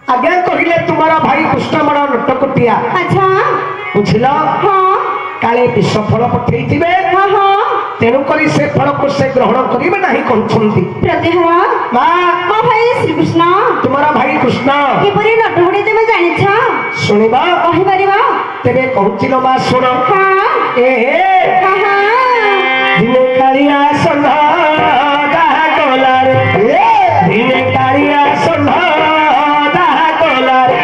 आगे कहले तुम्हारा भाई कृष्ण बड़ नटकुटिया। अच्छा बुझल हाँ काले विष फल पठे हाँ हाँ तेणुक से फल को से ग्रहण करेंगे ना कहते प्रतिहार हाँ भाई श्री कृष्ण तुम्हारा भाई कृष्ण किपरि नटकुटी तुम जानिछ शुणवा कहि परिबा तेरे कहूचिल मा शुण हाँ ए हाँ हाँ दिने कालिया संधा दाह कोलार दिने कालिया संधा दाह कोलार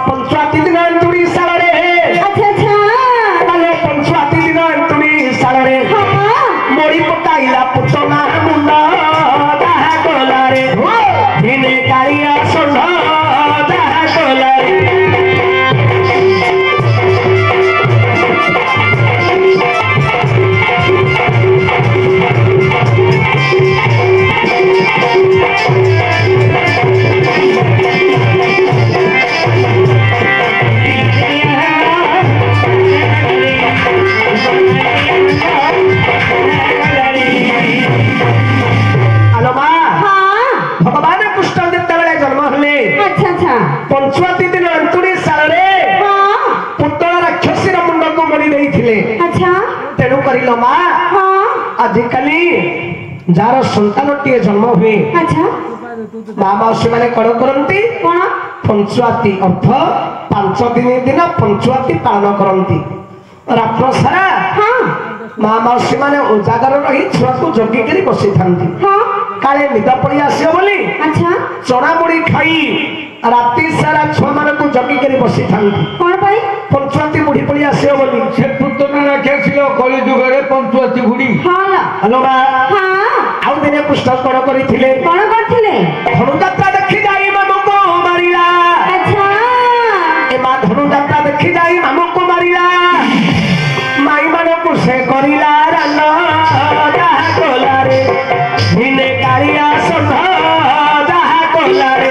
पंचवाती दिन अंतुड़ी साले अच्छा अच्छा पंचवाती दिन अंतुड़ी साले मोड़ी पकाइला पुतना मुंडा दाह कोलारे दिने कालिया संधा दाह कोलारे भगवान कृष्ण जिते जन्म हेले अच्छा अच्छा पंचवाती दिन अंतुड़ी साल पुतला राक्षसी मुंड को मोड़ी देते अच्छा तेणु कर हाँ आजिकाली जार सन्तान टे जन्म हुए अच्छा माँ मौसी मैंने कौन करती कौन पंचवाती अर्थ 5 दिन दिन पंचवाती पालन करती रात्र सारा हाँ माँ मौसी मैंने उजागर रही छुआ को जगिक बसी था हाँ काले निद पड़ी आस बोली अच्छा चना मुड़ी खाई राति सारा छुआ मान को जगिक बसी था कौन पाई पंचवाती बुढ़ी पड़ी आस बोली से पुतना राखे कली जुगे पंचवाती बुढ़ी हाँ हेलो बा हाँ आउ दिने पुस्तक कौन करथिले कौन करथिले धनुଯାत्रा देखि जाई मामू को मारिला अच्छा ए मा धनुଯାत्रा देखि जाई मामू को मारिला माई मानो को से करिला रन दाह कोलारे दिने कालिया संधा दाह कोलारे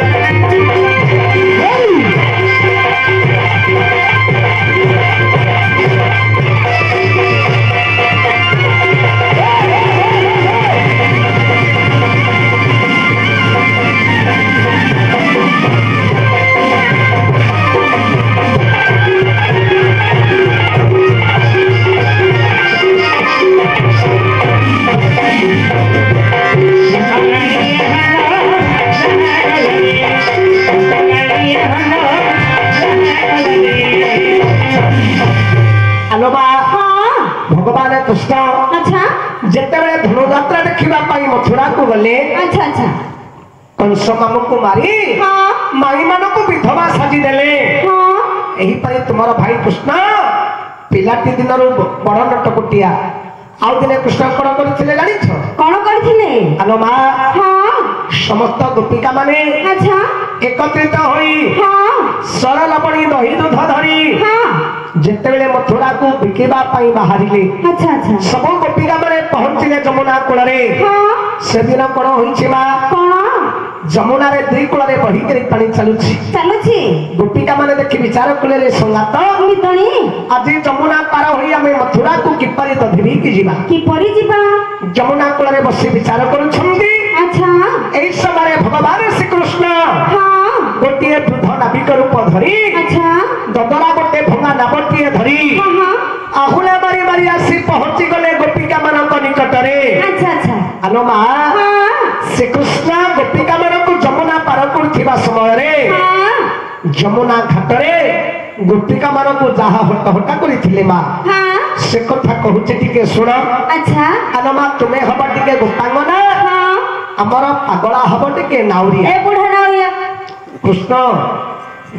भगवान कृष्ण अच्छा जिते धनुଯାत्रा देखा मथुरा को गले अच्छा अच्छा कंस मामू को मारी हाँ माई मान को विधवा साजिदेले हाँ यही तुमर भाई कृष्ण पिलाटी दिन बड़ नटकुटिया आउ दिने कृष्ण कौन करथिले जानिछ कौन करथिले आलो माँ हाँ समस्त गोपिका माने अच्छा एकत्रित होई हाँ सरल बड़ी दही दूध धरी हाँ जिते मथुरा को बिकेबा बाहरिले अच्छा अच्छा सब गोपिका माने पहुंचिले जमुना कूल हाँ से दिन कौन होइछि माँ कौन जमुना रे दुई कूल बहिक पानी चलुछि चलुछि गोपिका माने देखि विचार कले संगात मितणी आज जमुना पार होई आमे मथुरा को किपरि तधिबी कि जीवा किपरि जीवा जमुना कूल रे बसी विचार करुछंती अच्छा एई समय भगवान श्री कृष्ण हाँ गोटे वृद्ध नाविक रूप धरी अच्छा ददरा गोटे भंगा नावटीए धरी हाँ हाँ आहुला मारी मारी आसी पहुंची गले गोपिका मानक निकटरे अच्छा अच्छा आलो माँ हाँ श्री कृष्ण गोपिका मानक जमुना पार करथिबा समय रे हाँ जमुना घाटरे गोपिका मानक जहा हटा करथिले माँ हाँ से कथा कहूचे टिके सुन अच्छा आलो माँ तुमे हब टिके गोपांगना हाँ हमर पागला हब टिके नाउरिया ए बुढ़ा नाउरिया कृष्ण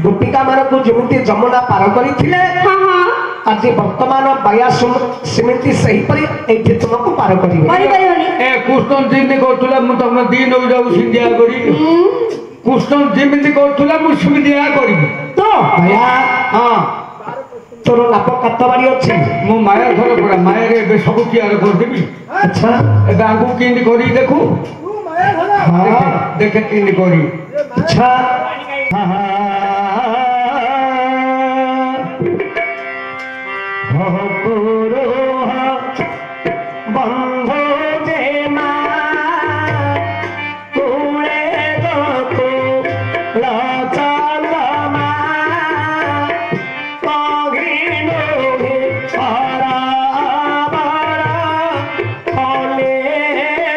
गोपिका मानक जमिति जमुना पार करथिले हाँ हाँ आज वर्तमान बाया सेमिति सही परी एठी तुमको पार करिवे मरी परिबनी ए कृष्ण जिंदे कहतुला मु तम दिन हो जाऊ सिंधिया करी कृष्ण जिमिति कहतुला मु सिंधिया करी तो भैया हां तोर लाभ कत बाड़ी अछि मु माया घर पड़ा माया रे सब कियार कर देबी अच्छा ए आगु केंदी करी देखू हाँ। देखे तीन कोरी अच्छा हो पुरोह बंधु जे माँ कुड़े गोकु लचल माँ कघिनु अराबर फले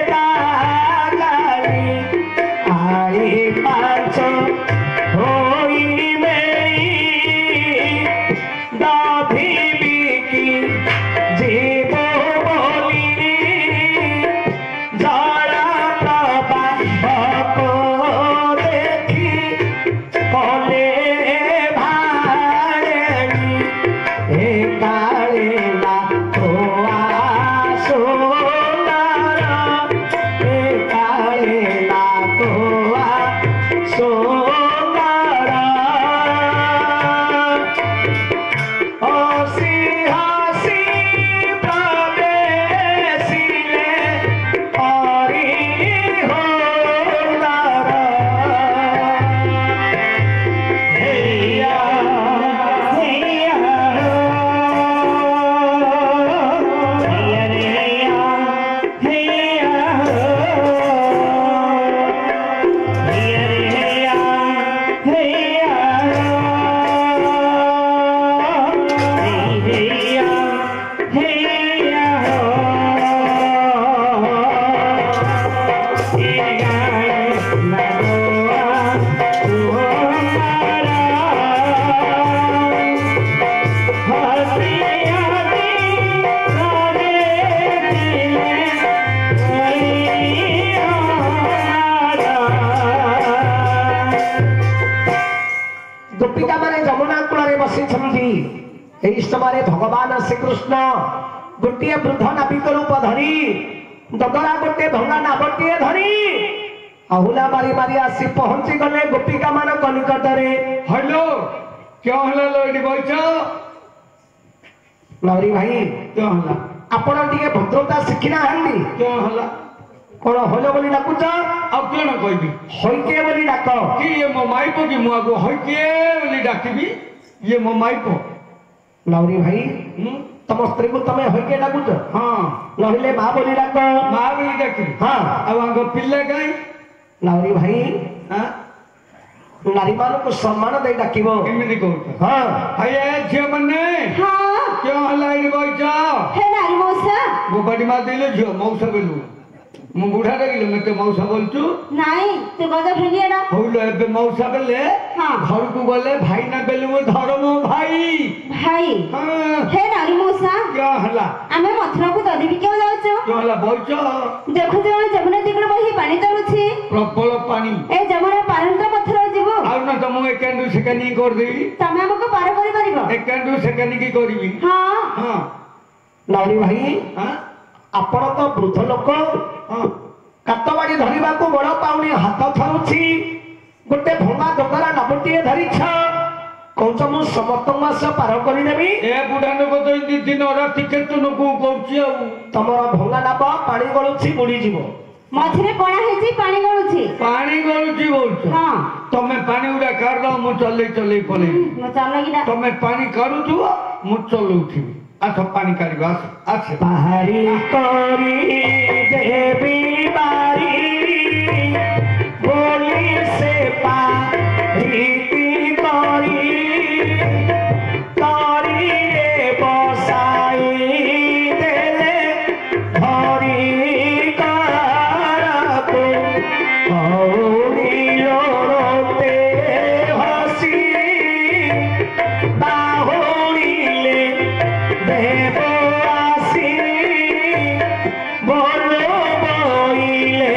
दागाली आई पाँच होई मेरी दाधी बिकी जीव बोली जड़ा प्रभाव को देखी फले भारेनी काले ना तो सोनार काले ना तो सोनार हसी हसी प्रवेशिले हरि होनार हैया हैया हैया रे हैया हैया रे हैया गोपिका माने जमुना कूल बसी समय भगवान श्रीकृष्ण गोटे वृद्ध नाविक रूप धरी ददरा गोटे भंगा नावटीए धरी आहुला मारी मारी आसी पहुंची गले गोपिका मान निकट में। हेलो क्या हला लोडी बइच लहरी भाई क्या हला आपण टिके भद्रता शिखिना हंदी क्या हला कोन होलो बोली डाकुच अब क्या न कहबी होइके बोली डाक कि ये मो माइपो कि मुआ को होइके बोली डाकिबी ये मो माइपो लहरी भाई तम स्त्री को तमे होइके डाकुच हां नहिले मां बोली डाक मां बोली डाकी हां अब आंगो पिल्ले गई लहरी भाई हां नारी मान को सम्मान दे डाकिबो केमिनि कहू हां हये झियो मने हाँ क्या हला इ बइच हे नारी मौसा वो बड़ी मां दिले झियो मौसा बेलु मु बुढ़ा देखिलो मते मौसा बोलचू नाई तू गदा फेलिएडा होलो एबे मौसा बेले हाँ। घर को गले भाई ना बेलु वो धर्म भाई भाई हां हे नारी मौसा क्या हला आमे मथुरा को ददी भी क्यों जाउछो क्या हला बइच देखो जे जमुना दिगड़ बही पानी तरुछि प्रबल पानी ए जमुना पारंत मथुरा जीवो आउ ना तुम एकेंडू सेकेंडी कर देबी तमे हमको पार करि परिबो एकेंडू सेकेंडी की करबी हां हां लहरी भाई हां आपण तो वृद्ध लोक हां कातबाड़ी धरिबा को बड़ पाउनी हाथ थरुछि गोटे भंगा ददरा नावटीए धरिछ कौच मु समस्त मास पार करि नेबी ए बुढ़ा लोक तो इन दिन राति केतु नको कहउछि आ तमर भंगा नाव पानी गलुछि बुड़ी जीवो मथुरे कोणा हेछि पानी गळुछि पानी गलुछि बोलछ हां तमे पानी उडा काढ दो मु चले चले पले मो चालगिडा तमे पानी काढुछु मु चलउछि आछ पानी काढी आछ आछ पहाड़ी करी देवी बारी बोली से पारी करी करी रे बसाई देले धरी करको औरी लोरोते हसी बाहुड़ीले देव आसी बोलो बोइले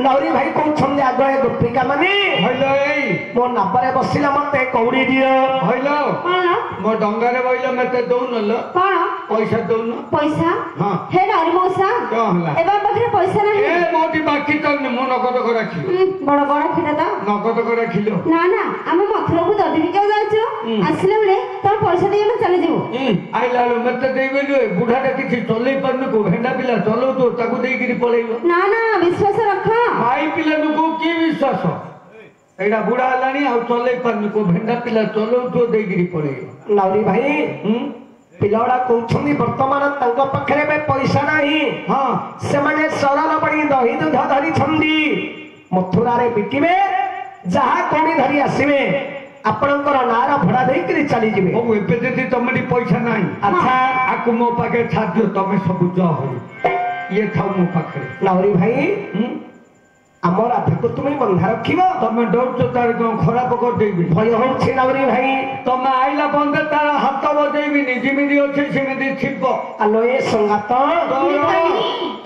ନୌରୀ ଭାଇ କହୁଛନ୍ତି ଆଗ ଏ ଗୋପିକା ମାନେ ହଇଲ ଏଇ ମୋ ନାବରେ ବସିଲା ମତେ କଉଡ଼ି ଦିଅ। ହଇଲ କଣ ମୋ ଡଙ୍ଗାରେ ବଇଲ ମତେ ଦଉନଲ କଣ ପଇସା ଦଉନ ପଇସା ହଁ ହେ ନାରୀ ମଉସା କଣ ହେଲା ଏବେ ଆମ ପାଖରେ ପଇସା ନାହିଁ। ଏ ମୋଟି ବାକି ତନି ମୁଁ ନଗଦ କରା ଖିଲ ବଡ ବଡ କ୍ଷୀର ତ ନଗଦ କରା ଖିଲ ନା ନା ଆମେ ମଥୁରାକୁ ଦଧି ବିକିବାକୁ ଯାଉଛୁ ଆସିଲା ବେଳେ ତମ ପଇସା ଦେଇ ଆମେ ଚାଲିଯିବୁ। ଆଇଲା ବେଳୁ ମତେ ଦେଇବେଲୁ ଏ ବୁଢାଟା କିଛି ଚଲେଇ ପାରୁନି କୋ ଭେଣ୍ଡା ପିଲା ଚଲଉଛୁ ତାକୁ ଦେଇକିରି ପଳେଇବ ନା ନା ବିଶ୍ୱାସ ରଖ। ମାଇ ପିଲା ଲୋକ କି ବିଶ୍ୱାସ ଏଇଟା ବୁଢା ହେଲାଣି ଆଉ ଚଲେଇ ପାରୁନି କୋ ଭେଣ୍ଡା ପିଲା ଚଲଉଛୁ ଦେଇକିରି ପଳେଇବ। ନୌରୀ ଭାଇ ପିଲାଗୁଡା କହୁଛନ୍ତି ବର୍ତ୍ତମାନ ତାଙ୍କ ପାଖରେ ଏବେ ପଇସା ନାହିଁ। ହଁ ସେମାନେ ସରଳ ବଣି ଦହି ଦୁଧ ଧରିଛନ୍ତି ମଥୁରାରେ ବିକିବେ ଯାହା କୋଉଠି ଧରି ଆସିବେ ଆପଣଙ୍କର ନାଁର ଭଡା ଦେଇକିରି ଚାଲିଯିବେ। ହଉ ଏବେ ଯଦି ତମରି ପଇସା ନାହିଁ ଆଚ୍ଛା ଆକୁ ମୋ ପାଖରେ ଛାଡିଦିଅ ତମେ ସବୁ ଯ ହଉ ଇଏ ଥାଉ ମୋ ପାଖରେ। ନୌରୀ ଭାଇ ଆମ ରାଧାକୁ ତୁମେ ବନ୍ଧା ରଖିବ। ତମେ ଡରୁଛ ତାର କଣ ଖରାପ କରିଦେବି ଭୟ ହଉଛି ନୌରୀ ଭାଇ। ତମେ ଆଇଲା ବନ୍ଧେ ତାର ହାତ ବଜେଇବିନି ଯେମିତି ଅଛି ସେମିତି ଥିବ। ଆଲୋ ଏ ସଙ୍ଗାତ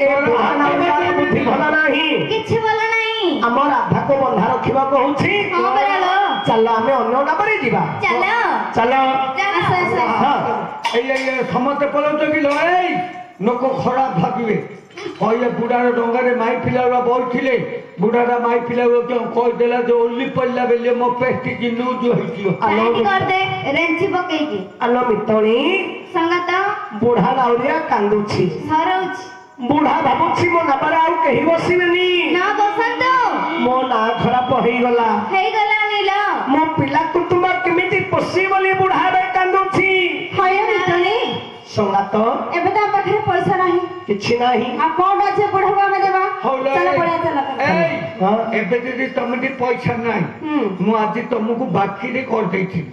ଏ ବୁଢା ନୌରୀର ବୁଦ୍ଧି ଭଲ ନାହିଁ। କିଛି ଭଲ ନାହିଁ। ଆମ ରାଧାକୁ ବନ୍ଧା ରଖିବାକୁ ହଉଛି। ହଁ ପରା ଚାଲ ଆମେ ଅନ୍ୟ ନାମରେ ଯିବା। ଚାଲ ଚାଲ ଆସ ଆସ ହଁ ଏଇ ସମସ୍ତେ ପଳଉଛ କି ଏଇ ଲୋକ ଖରାପ ଭାବିବେ କହିଲେ ବୁଢାର ଡଙ୍ଗାରେ ମାଇ ପିଲା ବଇଥିଲେ ବୁଢାଟା ମାଇ ପିଲା କହିଦେଲା ଯେ ଓଲି ପଡିଲା ବେଲେ ମୋ ପେଟିକି ନ୍ୟୁଜ ହେଇଯିବ। କରିଦେ ରେଞ୍ଚି ପକେଇକି। ଆଲୋ ମିତଣୀ ସଙ୍ଗାତ ବୁଢା ନାଉରିଆ କାନ୍ଦୁଛି। ସରଉଛି ବୁଢା ଭାବୁଛି ମୋ ନାବରେ ଆଉ କେହି ବସିବେନି। ନା ବସନ୍ତୁ ମୋ ନାଁ ଖରାପ ହେଇଗଲା ହେଇଗଲା ନୀଳ ମୋ ପିଲାକୁ ତୁମ କେମିତି ପୋଷି ବୋଲି ବୁଢା ଏବେ କାନ୍ଦୁଛି। ହୟ ମିତୁଣୀ ସଙ୍ଗାତ ଏବେ ତ ଆମ ପାଖରେ ପଇସା ନାହିଁ କିଛି ନାହିଁ। ଆଉ କଣ ଅଛି ବୁଢାକୁ ଆମେ ଦେବା। ହଉଲୋ ଚାଲ ପଳେଇବା ଚାଲ ଏଇ ଏବେ ଯଦି ତମେ ପଇସା ନାହିଁ ମୁଁ ଆଜି ତମକୁ ବାକିରେ କରିଦେଇଥିଲି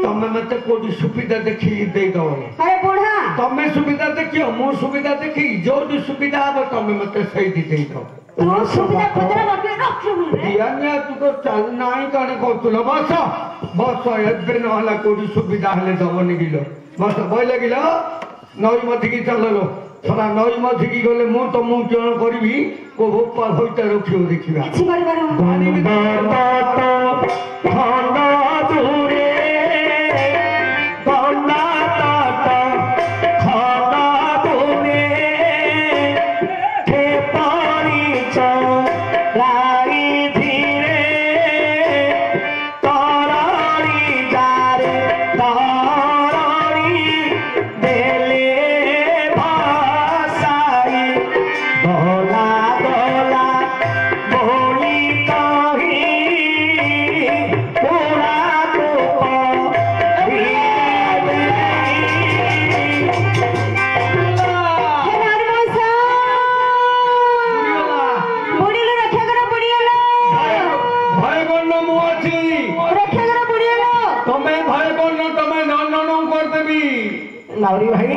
ତମେ ମତେ କୋଉଠି ସୁବିଧା ଦେଖିକି ଦେଇଦବ। ଆରେ ବୁଢା ତମେ ସୁବିଧା ଦେଖିବ ମୁଁ ସୁବିଧା ଦେଖି ଯୋଉଠି ସୁବିଧା ହବ ତମେ ମତେ ସେଇଠି ଦେଇଦବ। ତୁ ସୁବିଧା ଖୋଜରେ ବାକି ରଖିବୁ ରେ। ତୁ ତ ଚାଲୁ ନାହିଁ କଣ କହୁଥିଲ ବସ ବସ ଏବେ ନହେଲା କୋଉଠି ସୁବିଧା ହେଲେ ଦବନି କିଲୋ ବସ ବଇଲେ କିଲୋ ନଈ ମଝିକି ଚାଲलो ସଦା ନଈ ମଝିକି ଗଲେ ମୁଁ ତମକୁ ଜଣ କରିବି କୋ ବୋପା ଭଇଟା ରଖିବ ଦେଖିବା। କିଛି କରିପାରିବୁ ନାଉରୀ ଭାଇ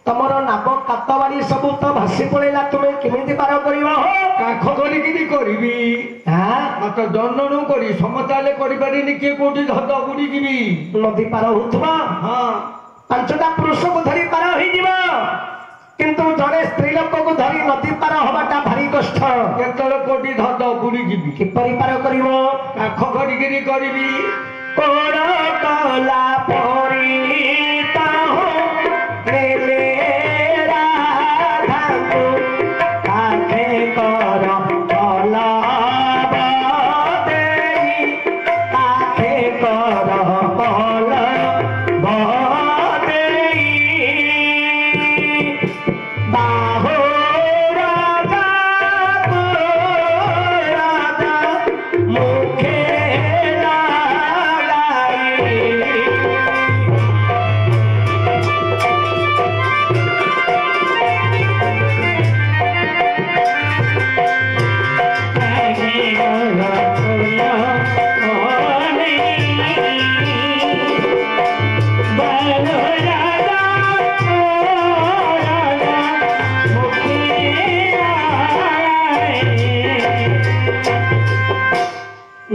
ତମର ନାବ କାତ ବାଡି ସବୁ ତ ଭାସି ପଳେଇଲା ତୁମେ କେମିତି ପାର କରିବ? କାଖ କରିକିରି କରିବି ମତେ ଦଣ୍ଡ କରି ସମସ୍ତେ ହେଲେ କରିପାରିନି କିଏ କୋଉଠି ଧଦ ବୁଡି ଯିବି। ନଦୀ ପାର ହଉଥିବ ହଁ 5ଟା ପୁରୁଷକୁ ଧରି ପାର ହେଇଯିବ କିନ୍ତୁ ଜଣେ ସ୍ତ୍ରୀ ଲୋକକୁ ଧରି ନଦୀ ପାର ହବାଟା ଭାରି କଷ୍ଟ। କେତେବେଳେ କୋଉଠି ଧଦ ବୁଡି ଯିବି କିପରି ପାର କରିବ? କାଖ କରିକିରି କରିବି। କୋଡ କଲା ପରି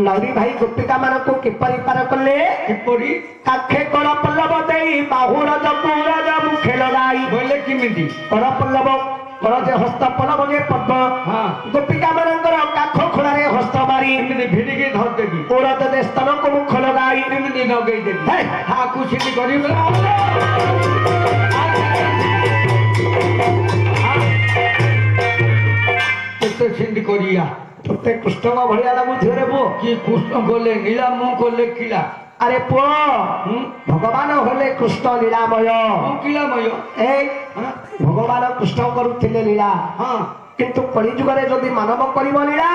नौरी भाई गोपिका मान को किपरि पार कले किपरि काखे कड़ पल्लव देई बाहुर जपुर मुखे लगाई बोले किमिति कड़ पल्लव କରଜେ ହସ୍ତ ପଲବଜେ ପଦ୍ମ ହଁ ଗୋପିକା ମାନଙ୍କର କାଖ ଖୋଳାରେ ହସ୍ତ ମାରି ଏମିତି ଭିଡ଼ିକି ଧରିଦେବି ଓରତ ଦେ ସ୍ତନକୁ ମୁଖ ଲଗାଇ ଏମିତି ଲଗେଇଦେବି ହେ, ହାକୁ ସିଟି କରିବି କେତେ ସେମିତି କରିଆ ତୋତେ କୃଷ୍ଣଙ୍କ ଭଳିଆ ଲାଗୁଥିବ ରେ ପୁଅ କିଏ କୃଷ୍ଣ କଲେ ନୀଳା ମୁଁ କଲେ କିଳା ଆରେ ପୁଅ ଭଗବାନ ହେଲେ କୃଷ୍ଣ ଲୀଳାମୟ ମୁଁ କିଳାମୟ এই ହଁ ଭଗବାନ କୃଷ୍ଣ କରୁଥିଲେ ଲୀଳା ହଁ କିନ୍ତୁ କଳିଯୁଗରେ ଯଦି ମାନବ କରିବ ଲୀଳା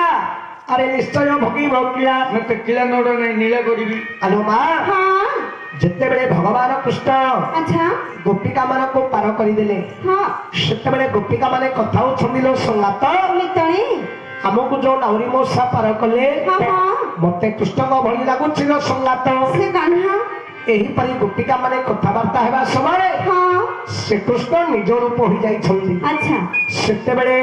ଆରେ ନିଶ୍ଚୟ ଭୋଗିବ କିଳା ମତେ କିଳା ନଡ଼ ନାହିଁ ନୀଳା କରିବି ଆଲୋ ମା ହଁ ଯେତେବେଳେ ଭଗବାନ କୃଷ୍ଣ ଆଚ୍ଛା ଗୋପିକା ମାନଙ୍କୁ ପାର କରିଦେଲେ ହଁ ସେତେବେଳେ ଗୋପିକା ମାନେ କଥା ହଉଛନ୍ତି ଲୋ ସଙ୍ଗାତ ମିତଣୀ ଆମକୁ ଯୋଉ ନାଉରୀ ମଉସା ପାର କଲେ ହଁ ହଁ ମତେ କୃଷ୍ଣଙ୍କ ଭଳି ଲାଗୁଛି ଲୋ ସଙ୍ଗାତ ସେ କାହ୍ନା ଏହିପରି ଗୋପିକା ମାନେ କଥାବାର୍ତ୍ତା ହେବା ସମୟରେ ହଁ ଶ୍ରୀକୃଷ୍ଣ ନିଜ ରୂପ ହୋଇଯାଇଛନ୍ତି ଆଚ୍ଛା ସେତେବେଳେ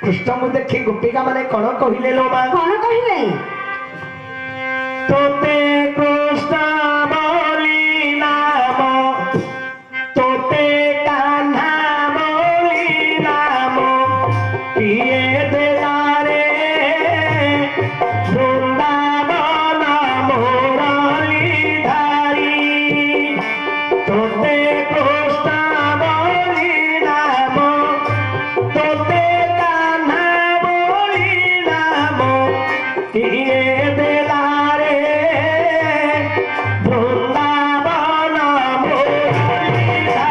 କୃଷ୍ଣଙ୍କୁ ଦେଖି ଗୋପିକା ମାନେ କଣ କହିଲେ ଲୋ ମା କଣ କହିଲେ ତୋତେ କୃଷ୍ଣ ବୋଲି ନାମ ତୋତେ କାହ୍ନା ବୋଲି ନାମ କିଏ ଦେଲା ରେ ବୃନ୍ଦାବନ ମୁରଲୀଧାରୀ ତୋତେ କୃଷ୍ଣ ବୋଲି ନାମ ତୋତେ କାହ୍ନା ବୋଲି ନାମ କିଏ ଦେଲା ରେ ବୃନ୍ଦାବନ ମୁରଲୀଧାରୀ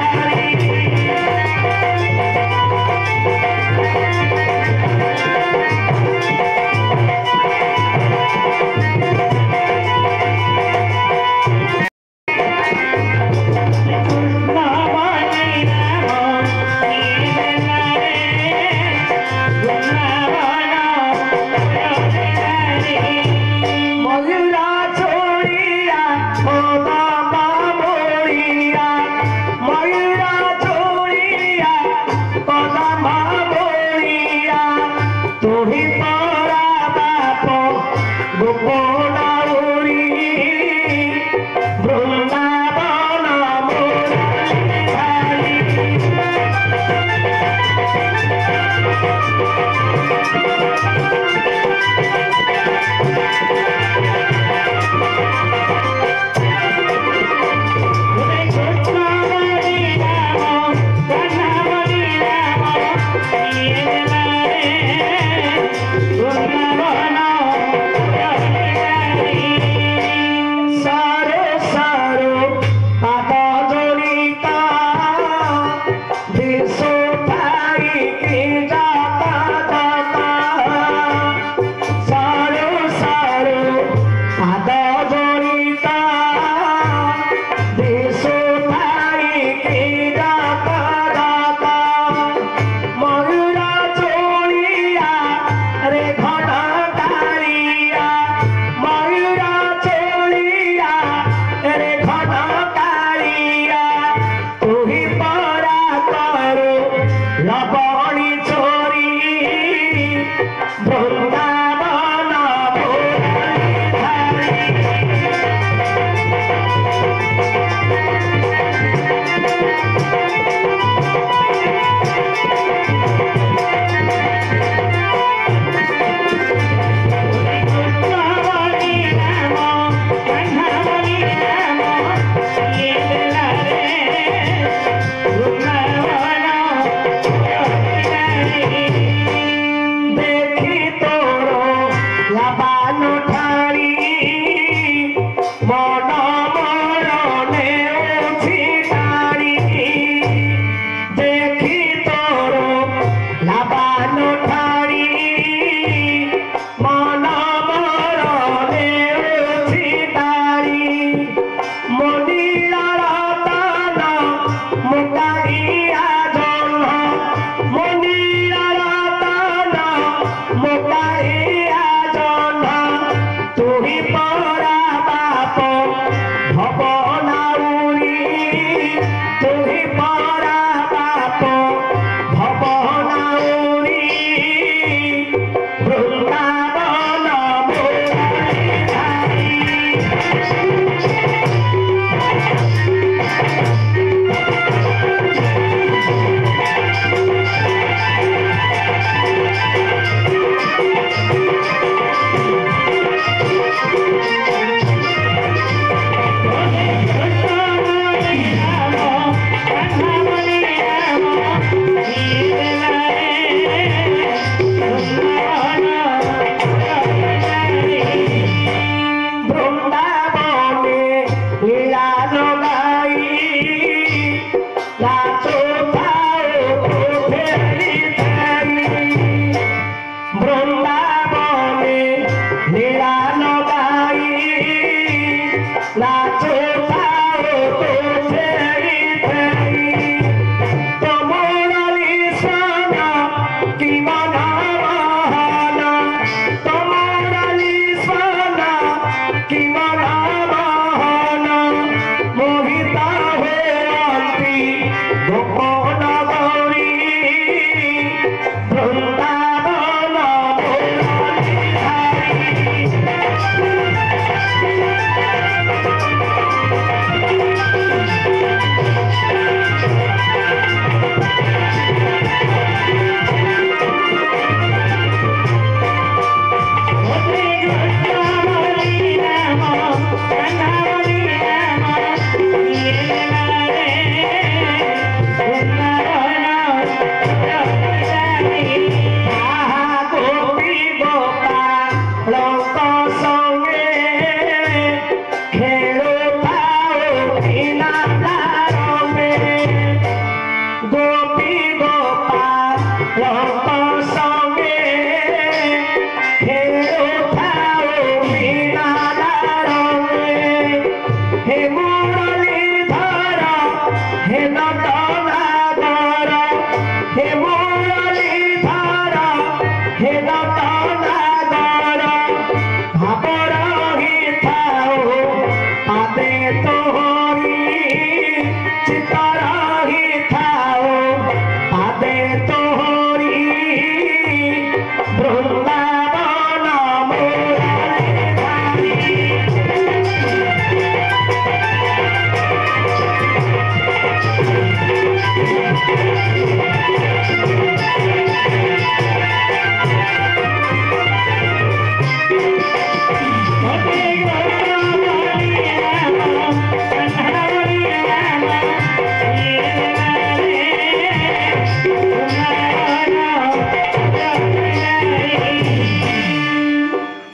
ময়ূরা ছড়িয়া বাবা মরিয়া ময়ূরা ছড়িয়া বাবা মরিয়া তুহি পরা বাপ গোপনাউরি বৃন্দাবন মুরলীধারী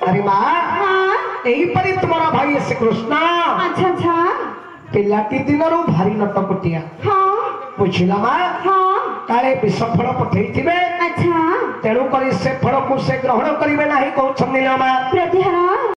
अरे माँ हाँ यही परी तुम्हारा भाई श्रीकृष्ण अच्छा अच्छा पिलाटी दिन भारी नटपटिया हाँ बुझिला माँ हाँ काले विष फल पठे अच्छा तेणु कर से फल को से ग्रहण करेंगे ना कहते माँ प्रतिहार